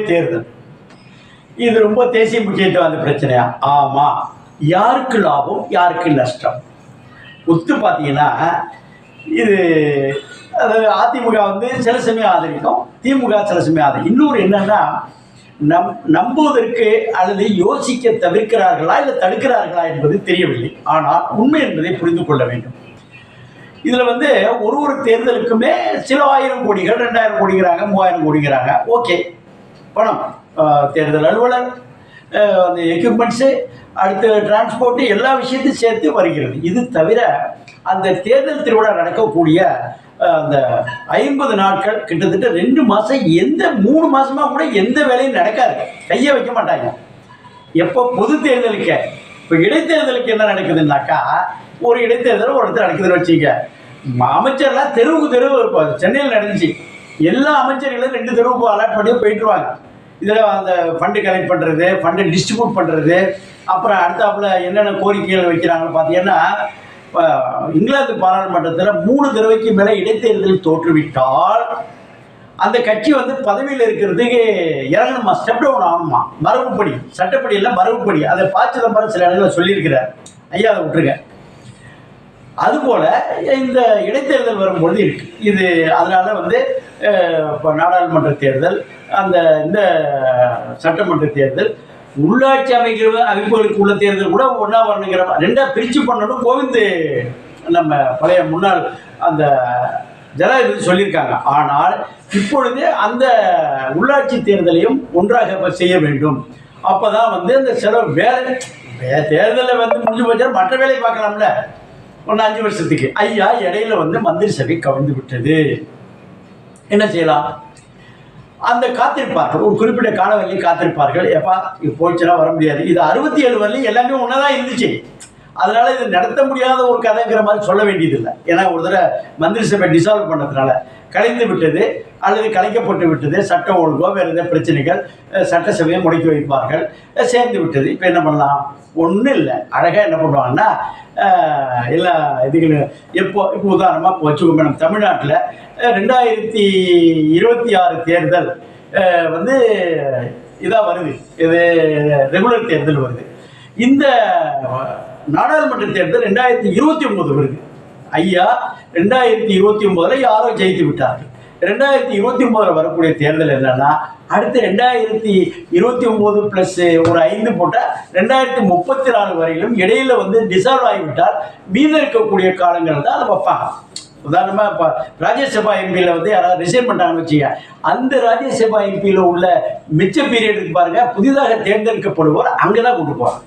தேர்தல். இது ரொம்ப தேசிய முக்கியத்துவம் அந்த பிரச்சனையா? ஆமாம். யாருக்கு லாபம், யாருக்கு நஷ்டம்? ஒத்து பார்த்தீங்கன்னா இது அதாவது அதிமுக வந்து சில சமயம் ஆதரிக்கும், திமுக சில சமயம் ஆதரிக்கும். இன்னொரு என்னன்னா, நம்புவதற்கு அல்லது யோசிக்க தவிர்க்கிறார்களா இல்லை தடுக்கிறார்களா என்பது தெரியவில்லை. ஆனால் உண்மை என்பதை புரிந்து கொள்ள வேண்டும். இதில் வந்து ஒரு தேர்தலுக்குமே சில 1000 கோடிகள், 2000 கோடிங்கிறாங்க, 3000 கோடிங்கிறாங்க. ஓகே, பணம், தேர்தல் அலுவலர், அந்த எக்யூப்மெண்ட்ஸு, அடுத்து டிரான்ஸ்போர்ட்டு, எல்லா விஷயத்தையும் சேர்த்து வருகிறது. இது தவிர அந்த தேர்தல் திருவிழா நடக்கக்கூடிய அந்த 50 நாட்கள், கிட்டத்தட்ட 2 மாதம், 3 மாதமாக கூட எந்த வேலையும் நடக்காது, கையை வைக்க மாட்டாங்க. எப்போ பொது தேர்தலுக்கு, இப்போ இடைத்தேர்தலுக்கு என்ன நடக்குதுன்னாக்கா, ஒரு இடைத்தேர்தல் ஒரு இடத்துல நடக்குதுன்னு வச்சுக்க, அமைச்சர்லாம் தெருவுக்கு தெருவு இருப்பாங்க. சென்னையில் நடந்துச்சு, எல்லா அமைச்சர்களும் 2 தெருவுக்கு அலாட் பண்ணி போயிட்டுருவாங்க. இதில் அந்த ஃபண்டு கலெக்ட் பண்ணுறது, ஃபண்டை டிஸ்ட்ரிபியூட் பண்ணுறது, அப்புறம் அடுத்தாப்புல என்னென்ன கோரிக்கைகள் வைக்கிறாங்கன்னு பார்த்தீங்கன்னா, இப்போ இங்கிலாந்து பாராளுமன்றத்தில் 3 தடவைக்கு மேலே இடைத்தேர்தலில் தோற்றுவிட்டால் அந்த கட்சி வந்து பதவியில் இருக்கிறதுக்கு இறங்கணுமா, ஸ்டெப் டவுன் ஆகணுமா, மரபுப்படி, சட்டப்படி இல்லை மரபுப்படி. அதை சிதம்பரம் சில இடங்களில் சொல்லியிருக்கிறார். ஐயா, அதை விட்டுருங்க. அதுபோல் இந்த இடைத்தேர்தல் வரும்பொழுது இருக்குது இது. அதனால் வந்து இப்போ நாடாளுமன்ற தேர்தல், இந்த சட்டமன்ற தேர்தல், உள்ளாட்சி அமைப்புகளுக்கு உள்ள தேர்தல் கூட ஒன்றா வரணுங்கிற 2ஆக பிரித்து பண்ணணும். கோவிந்த் நம்ம பழைய முன்னாள் அந்த ஜனாதிபதி சொல்லியிருக்காங்க. ஆனால் இப்பொழுது அந்த உள்ளாட்சி தேர்தலையும் ஒன்றாக செய்ய வேண்டும். அப்போ தான் வந்து அந்த செலவு தேர்தலில் வந்து முடிஞ்சு போச்சா மற்ற வேலையை பார்க்கலாம்ல. 5 வருஷத்துக்கு. ஐயா, இடையில வந்து மந்திரி சபை கவிழ்ந்து விட்டது, என்ன செய்யலாம்? அந்த காத்திருப்பார்கள், ஒரு குறிப்பிட்ட கால வரையும் காத்திருப்பார்கள். எப்பா இது போச்சுன்னா வர முடியாது. இது 67 வரலையும் எல்லாமே ஒன்றா இருந்துச்சு. அதனால இது நடத்த முடியாத ஒரு கதைங்கிற மாதிரி சொல்ல வேண்டியதில்லை. ஏன்னா ஒரு தடவை மந்திரி சபை டிசால்வ் பண்ணதுனால கலைந்து விட்டது அல்லது கலைக்கப்பட்டு விட்டது. சட்டம் ஒழுங்கோ வேறு எந்த பிரச்சனைகள், சட்டசபையை முடக்கி வைப்பார்கள், சேர்ந்து விட்டது. இப்போ என்ன பண்ணலாம்? ஒன்றும் இல்லை, அழகாக என்ன பண்ணுவாங்கன்னா, எல்லா இதுகளும் இப்போ உதாரணமாக வச்சுக்கோங்க, நம்ம தமிழ்நாட்டில் 2026 தேர்தல் வந்து இதாக வருது, இது ரெகுலர் தேர்தல் வருது. இந்த நாடாளுமன்ற தேர்தல் 2029 வருது. ஐயா, 2029 யாரோ ஜெயித்து விட்டார்கள். 2029 வரக்கூடிய தேர்தல் என்னன்னா, அடுத்து 2029 ப்ளஸ் ஒரு 5 போட்டால் 2034 வரையிலும் இடையில வந்து டிசால்வ் ஆகிவிட்டால் மீது இருக்கக்கூடிய காலங்கள் தான் அதை வைப்பாங்க. உதாரணமாக இப்போ ராஜ்யசபா எம்பியில் வந்து யாராவது ரிசைன் பண்ணிட்டாங்கன்னு வச்சுக்க, அந்த ராஜ்யசபா எம்பியில் உள்ள மிச்ச பீரியடுக்கு பாருங்கள், புதிதாக தேர்ந்தெடுக்கப்படுவோர் அங்கே தான் கொண்டு போவாங்க.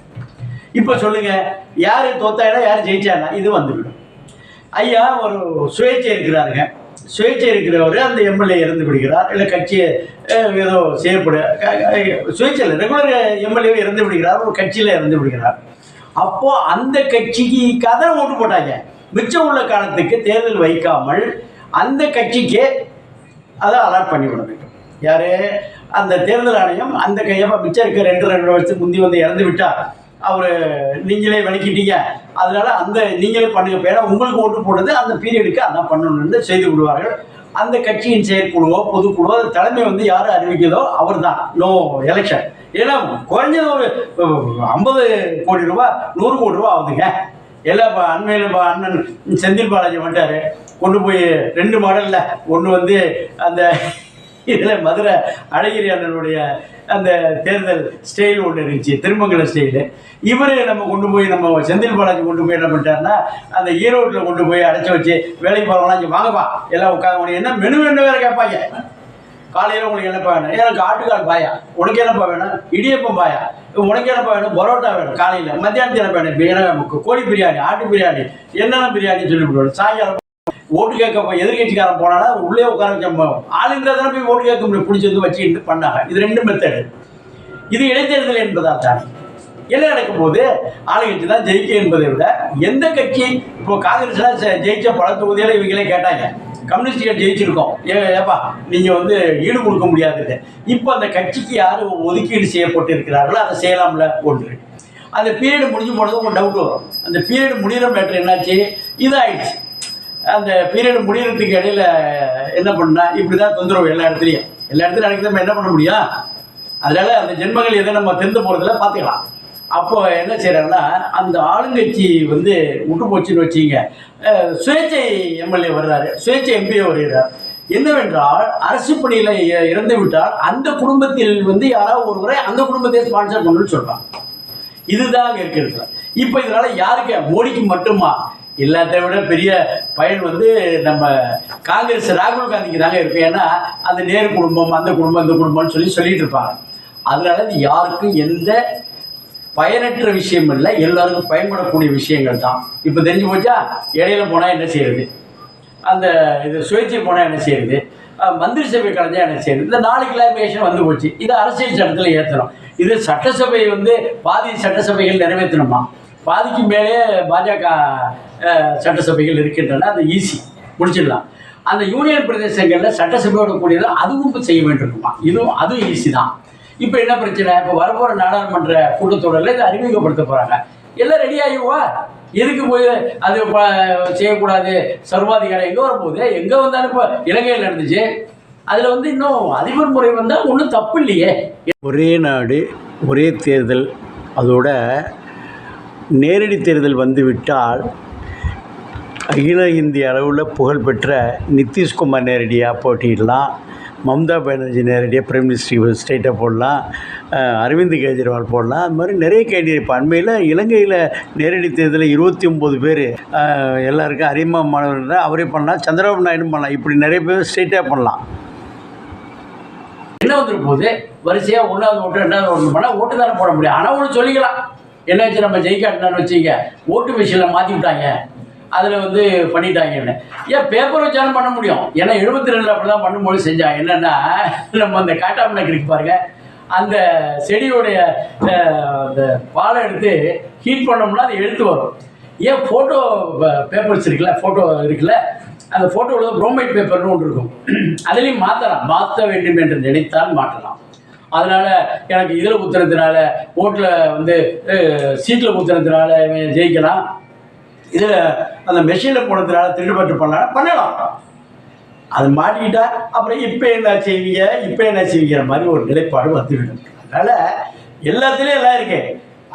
இப்போ சொல்லுங்கள், யார் தோத்தாயினா யார் ஜெயிச்சானா இது வந்துவிடும். ஐயா, ஒரு சுயேட்சை இருக்கிறாருங்க, சுயேட்சை இருக்கிறவர் அந்த எம்எல்ஏ இறந்து விடுகிறார், இல்லை கட்சியை ஏதோ சுயேட்சை இல்லை, ரெகுலர் எம்எல்ஏ இறந்து விடுகிறார், ஒரு கட்சியில் இறந்து விடுகிறார். அப்போது அந்த கட்சிக்காக தான் ஓட்டு போட்டாங்க. மிச்சம் உள்ள காலத்துக்கு தேர்தல் வைக்காமல் அந்த கட்சிக்கு அதை அலாட் பண்ணிவிட வேண்டும். யார்? அந்த தேர்தல் ஆணையம். அந்த மிச்சம் இருக்க 2 வருஷத்துக்கு முந்தி வந்து இறந்து விட்டார், அவர் நீங்களே விளக்கிட்டீங்க, அதனால அந்த நீங்களே பண்ணுங்க, ஏன்னா உங்களுக்கு ஓட்டு போடுறது அந்த பீரியடுக்கு அதான் பண்ணணும்னு செய்து விடுவார்கள். அந்த கட்சியின் செயற்குழுவோ பொதுக்குழுவோ தலைமை வந்து யார் அறிவிக்கிறதோ அவர் தான் நோ எலெக்ஷன். ஏன்னா குறைஞ்சது ஒரு 50 கோடி ரூபா 100 கோடி ரூபா ஆகுதுங்க. எல்லாம் அண்மையில் அண்ணன் செந்தில் பாலாஜி வந்துட்டார், கொண்டு போய் 2 மாடலில், ஒன்று வந்து அந்த இதில் மதுரை அழகிரி அண்ணனுடைய அந்த தேர்தல் ஸ்டைல் ஒன்று இருந்துச்சு, திருமங்கல ஸ்டைலு. இவர் நம்ம கொண்டு போய், நம்ம செந்தில் பாலாஜி கொண்டு போய் என்ன பண்ணிட்டாருன்னா, அந்த ஈரோட்டில் கொண்டு போய் அடைச்சி வச்சு வேலைக்கு போகிறவங்களாம் இங்கே வாங்கப்பா எல்லாம் உட்காந்து, என்ன மெனு வேறு கேட்பாங்க. காலையில் உங்களுக்கு என்னப்பா வேணும்? எனக்கு ஆட்டுக்கால் பாயா. உனக்கு என்னப்பா வேணும்? இடியப்பம் பாயா. உனக்கு என்னப்பா வேணும்? பரோட்டா வேணும். காலையில். மத்தியானத்துக்கு என்ன வேணும்? எனக்கு கோழி பிரியாணி, ஆட்டு பிரியாணி, என்னென்ன பிரியாணின்னு சொல்லிவிடுவோம். சாயங்காலம் ஓட்டு கேட்க எதிர்கட்சிக்காரன் போனால உள்ளே உட்கார வச்ச ஆளுங்க தானே போய் ஓட்டு கேட்க முடியும், பிடிச்சி வந்து வச்சுக்கிட்டு பண்ணாங்க. இது 2 மெத்தடு. இது இடைத்தேர்தல் என்பதால் தானே எல்லாம் நடக்கும் போது ஆளுங்கட்சி தான் ஜெயிக்க என்பதை விட எந்த கட்சி, இப்போ காங்கிரஸ்லாம் ஜெயிச்ச பல தொகுதிகளை இவங்களே கேட்டாங்க, கம்யூனிஸ்டுகள் ஜெயிச்சிருக்கோம், ஏப்பா நீங்கள் வந்து ஈடு கொடுக்க முடியாதுன்னு. இப்போ அந்த கட்சிக்கு யார் ஒதுக்கீடு செய்யப்பட்டு இருக்கிறார்களோ அதை செய்யலாம்ல ஒன்று. அந்த பீரியடு முடிஞ்சு போனது ஒரு டவுட் வரும். அந்த பீரியடு முடிகிற மேட்டர் என்னாச்சு, இதாகிடுச்சு. அந்த பீரியடு முடிகிறதுக்கு இடையில என்ன பண்ணால் இப்படி தான் தொந்தரவு எல்லா இடத்துலையும் நடக்குது. நம்ம என்ன பண்ண முடியும்? அதனால அந்த ஜென்மங்கள் எதை நம்ம தெரிந்து போகிறதுல பார்த்துக்கலாம். அப்போ என்ன செய்கிறாங்கன்னா, அந்த ஆளுங்கட்சி வந்து விட்டு போச்சுன்னு வச்சிங்க, சுயேட்சை எம்எல்ஏ வர்றாரு, சுயேட்சை எம்பிஏ வருகிறார். என்னவென்றால் அரசு பணியில் இறந்து விட்டால் அந்த குடும்பத்தில் வந்து யாராவது ஒருவரை அந்த குடும்பத்தை ஸ்பான்சர் பண்ணணும்னு சொல்கிறாங்க. இதுதான் அங்கே இருக்கிறது. இப்போ இதனால் யாருக்கு, மோடிக்கு மட்டுமா? எல்லாத்தை விட பெரிய பயன் வந்து நம்ம காங்கிரஸ் ராகுல் காந்திக்கு தாங்க இருக்கு. ஏன்னா அந்த நேரு குடும்பம், அந்த குடும்பம், இந்த குடும்பம்னு சொல்லிட்டு இருப்பாங்க. அதனால இது யாருக்கும் எந்த பயனற்ற விஷயம் இல்லை, எல்லாருக்கும் பயன்படக்கூடிய விஷயங்கள் தான். இப்போ தெரிஞ்சு போச்சா, இடையில போனால் என்ன செய்யறது, அந்த இது சுயேட்சை போனால் என்ன செய்யறது, மந்திரி சபை கலைஞ்சா என்ன செய்யறது, இந்த 4 கிளாரிஃபிகேஷன் வந்து போச்சு. இது அரசியல் சட்டத்தில் ஏற்றணும். இது சட்டசபை வந்து பாதி சட்டசபைகள் நிறைவேற்றணுமா, பாதிக்கு மேலே பாஜக சட்டசபைகள் இருக்கின்றன, அது ஈஸி முடிச்சிடலாம். அந்த யூனியன் பிரதேசங்களில் சட்டசபையோட கூடியது அதுவும் செய்ய வேண்டியிருக்குமா, அதுவும் ஈஸி தான். இப்போ என்ன பிரச்சனை, இப்போ வரப்போகிற நாடாளுமன்ற கூட்டத்தொடரில் இதை அறிமுகப்படுத்த போகிறாங்க. எல்லாம் ரெடி ஆகிடுவா, எதுக்கு போய் அது செய்யக்கூடாது, சர்வாதிகாரம் எங்கே வரும்போது, எங்கே வந்தாலும் இப்போ இலங்கையில் நடந்துச்சு, அதில் வந்து இன்னும் அதிபர் முறை வந்தால் ஒன்றும் தப்பு இல்லையே. ஒரே நாடு ஒரே தேர்தல், அதோட நேரடி தேர்தல் வந்துவிட்டால் அகில இந்திய அளவில் புகழ்பெற்ற நிதிஷ்குமார் நேரடியாக போட்டிடலாம், மம்தா பானர்ஜி நேரடியாக பிரைம் மினிஸ்டர் ஸ்டேட்டாக போடலாம், அரவிந்த் கெஜ்ரிவால் போடலாம். அது மாதிரி நிறைய கேண்டிடேட். இப்போ அண்மையில் இலங்கையில் நேரடி தேர்தலில் 29 பேர் எல்லாருக்கும் அறிமுகமானவர்கள் அவரே பண்ணலாம், சந்திரபாபு நாயுடும் பண்ணலாம். இப்படி நிறைய பேர் ஸ்டேட்டாக பண்ணலாம். என்ன வந்துடும் போது வரிசையாக 1வது ஓட்டு 2வது ஓட்டு பண்ணால் ஓட்டு தானே போட முடியும். ஆனால் ஒன்று சொல்லிக்கலாம், என்ன வச்சு நம்ம ஜெயிக்காட்டினான்னு வச்சுக்க, ஓட்டு மிஷினில் மாற்றி விட்டாங்க, அதில் வந்து பண்ணிட்டாங்கன்னு. ஏன் பேப்பர் வச்சாலும் பண்ண முடியும். ஏன்னா 72 அப்படி தான் பண்ணும்போது செஞ்சாங்க. என்னென்னா, நம்ம அந்த காட்டாமணை இருக்கு பாருங்க, அந்த செடியோடைய அந்த பாலை எடுத்து ஹீட் பண்ணோம்னா அது எடுத்து வரும். ஏன் ஃபோட்டோ பேப்பர்ஸ் இருக்குல்ல, ஃபோட்டோ இருக்குல்ல, அந்த ஃபோட்டோவில் புரோமைட் பேப்பர்னு ஒன்று இருக்கும், அதுலேயும் மாற்ற வேண்டும் என்று நினைத்தால் மாற்றலாம். அதனால் எனக்கு இதில் ஊற்றுறதுனால, ஓட்டில் வந்து சீட்டில் ஊற்றுறதுனால ஜெயிக்கலாம், இதில் அந்த மெஷினில் போனதுனால திருடுபட்டு பண்ணலாம். அது மாட்டிக்கிட்டா அப்புறம் இப்போ என்ன செய்வீங்கிற மாதிரி ஒரு நிலைப்பாடு வந்துவிடும். அதனால் எல்லாத்துலேயும் எல்லாம் இருக்கு.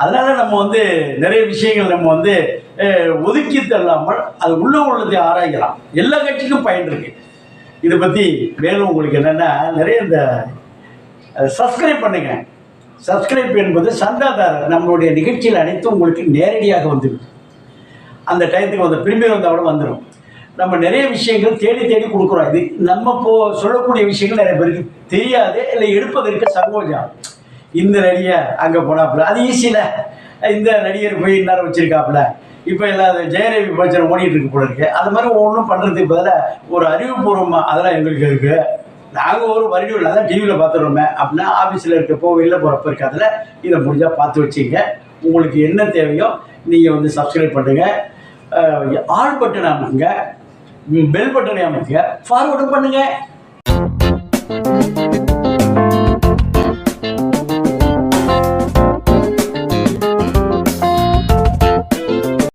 அதனால் நம்ம வந்து நிறைய விஷயங்கள் நம்ம வந்து ஒதுக்கி தள்ளாமல் அது உள்ளதை ஆராய்க்கலாம். எல்லா கட்சிக்கும் பயன் இருக்கு. இதை பற்றி மேலும் உங்களுக்கு என்னென்னா, நிறைய இந்த சப்ஸ்கிரைப் பண்ணுங்க. சப்ஸ்கிரைப் என்பது சந்தாதாரர். நம்மளுடைய நிகழ்ச்சியில் அனைத்தும் உங்களுக்கு நேரடியாக வந்துடும். அந்த டயத்துக்கு வந்து பிரீமியர் வந்தால் கூட வந்துடும். நம்ம நிறைய விஷயங்கள் தேடி கொடுக்குறோம். இது நம்ம சொல்லக்கூடிய விஷயங்கள் நிறைய பேருக்கு தெரியாது, இல்லை எடுப்பதற்கு சங்கோஜம். இந்த நடிகை அங்கே போனாப்புல, அது ஈஸியில் இந்த நடிகர் போய் இந்நேரம் வச்சுருக்காப்புல, இப்போ எல்லாம் ஜெயரவி பிரச்சனை ஓடிட்டு இருக்கு போல இருக்குது. அது மாதிரி ஒன்றும் பண்ணுறதுக்கு பதிலாக ஒரு அறிவுபூர்வமாக அதெல்லாம் எங்களுக்கு இருக்குது, நாங்கள் ஒரு வரிடியூவில் அதான் டிவியில் பார்த்துடுறோமே அப்படின்னா, ஆஃபீஸில் இருக்கப்போ வெளில போகிறப்ப இருக்காதுல, இதை முடிஞ்சால் பார்த்து வச்சுங்க. உங்களுக்கு என்ன தேவையோ நீங்கள் வந்து சப்ஸ்கிரைப் பண்ணுங்கள், ஆல் பட்டன் அமுக்குங்க, பெல் பட்டனை அமுக்குங்க, ஃபார்வர்டும் பண்ணுங்கள்.